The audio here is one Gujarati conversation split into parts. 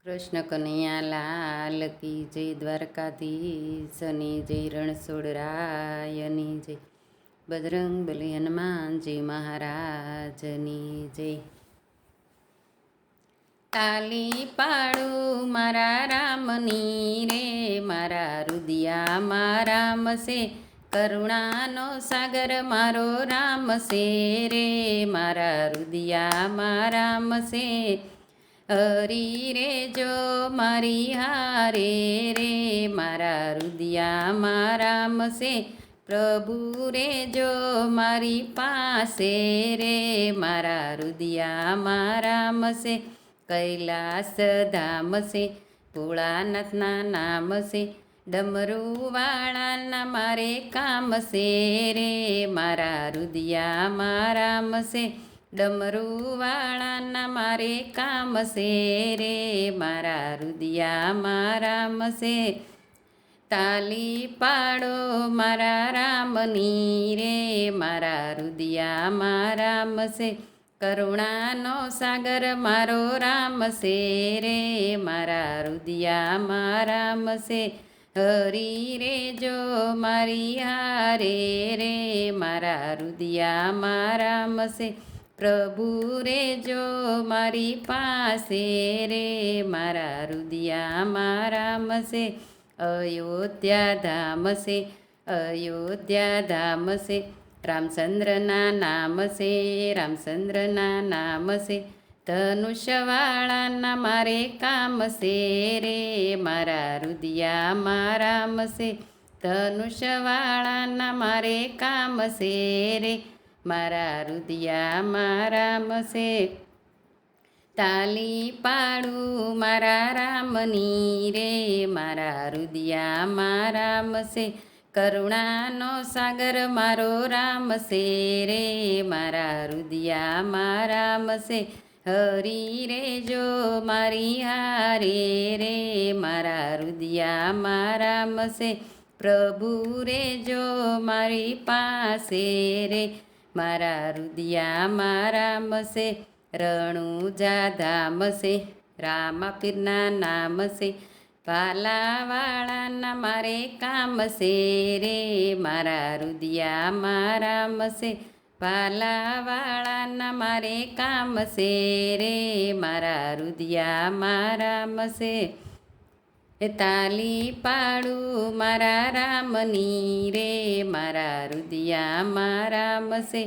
કૃષ્ણ કનૈયા લાલ કી જય, દ્વારકાધીશની જય, રણછોડરાયની જય, બજરંગ બલી હનુમાનજી મહારાજની જય. તાલી પાડું મારા રામની રે, મારા રુદિયામાં રામ છે, કરુણાનો સાગર મારો રામ છે રે, મારા રુદિયામાં રામ છે. હરી રે જો મારી હારે રે, મારા રુદિયામાં રામ છે, પ્રભુ રે જો મારી પાસે રે, મારા રુદિયામાં રામ છે. કૈલાસ ધામ છે, ભોળાનાથના નામ છે, ડમરુવાળાના મારે કામ છે રે, મારા રુદિયામાં રામ છે, ડમરુવાળાના મારે કામ છે રે, મારા રુદિયામાં રામ છે. તાલી પાડો મારા રામની રે, મારા રુદિયામાં રામ છે, કરુણાનો સાગર મારો રામ છે રે, મારા રુદિયામાં રામ છે. હરી રે જો મારી હારે રે, મારા રુદિયામાં રામ છે, પ્રભુ રે જો મારી પાસે રે, મારા રુદિયામાં રામ છે. અયોધ્યા ધામ છે, અયોધ્યા ધામ છે, રામચંદ્રના નામ છે, રામચંદ્રના નામ છે, ધનુષવાળાના મારે કામ છે રે, મારા રુદિયામાં રામ છે, ધનુષવાળાના મારે કામ છે રે, મારા રુદિયામાં રામ છે. તાલી પાડું મારા રામની રે, મારા રુદિયામાં રામ છે, કરુણાનો સાગર મારો રામ છે રે, મારા રુદિયામાં રામ છે. હરી રે જો મારી હારે રે, મારા રુદિયામાં રામ છે, પ્રભુ રે જો મારી પાસે રે, મારા રુદિયામાં રામ છે. રણુજા ધામ છે, રામાપીરના નામ છે, ભાલાવાળાના મારે કામ છે રે, મારા રુદિયામાં રામ છે, ભાલાવાળાના મારે કામ છે રે, મારા રુદિયામાં રામ છે. તાલી પાડું મારા રામની રે, મારા રુદિયામાં રામ છે,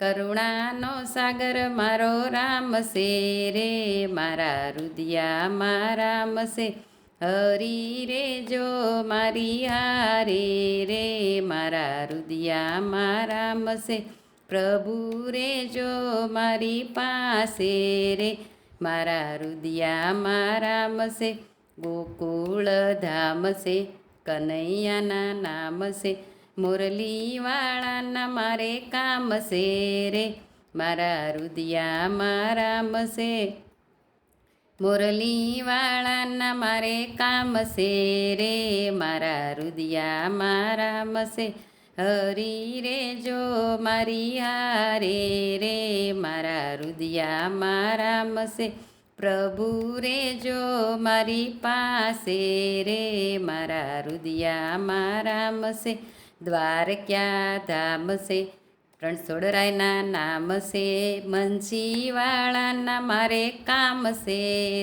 કરુણાનો સાગર મારો રામ છે રે, મારા રુદિયામાં રામ છે. હરી રે જો મારી હારે રે, મારા રુદિયામાં રામ છે, પ્રભુ રે જો મારી પાસે રે, મારા રુદિયામાં રામ છે. ગોકુળ ધામ છે, કનૈયાના નામ છે, મુરલીવાળાના મારે કામ છે રે, મારા રુદિયામાં રામ છે, મુરલીવાળાના મારે કામ છે રે, મારા રુદિયામાં રામ છે. હરી રે જો મારી હારે રે, મારા રુદિયામાં રામ છે, પ્રભુ રે જો મારી પાસે રે, મારા રુદિયામાં રામ છે. દ્વારકા ધામ છે, રણછોડરાયના નામ છે, મંજીવાળાના મારે કામ છે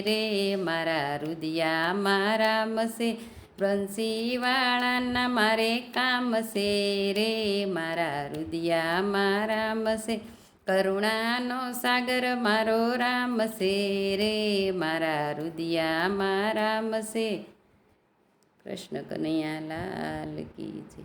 રે, મારા રુદિયામાં રામ છે, બંસીવાળાના મારે કામ છે રે, મારા રુદિયામાં રામ છે, કરુણાનો સાગર મારો રામ છે રે, મારા રુદિયામાં રામ છે. કૃષ્ણ કનૈયા લાલ કી જય.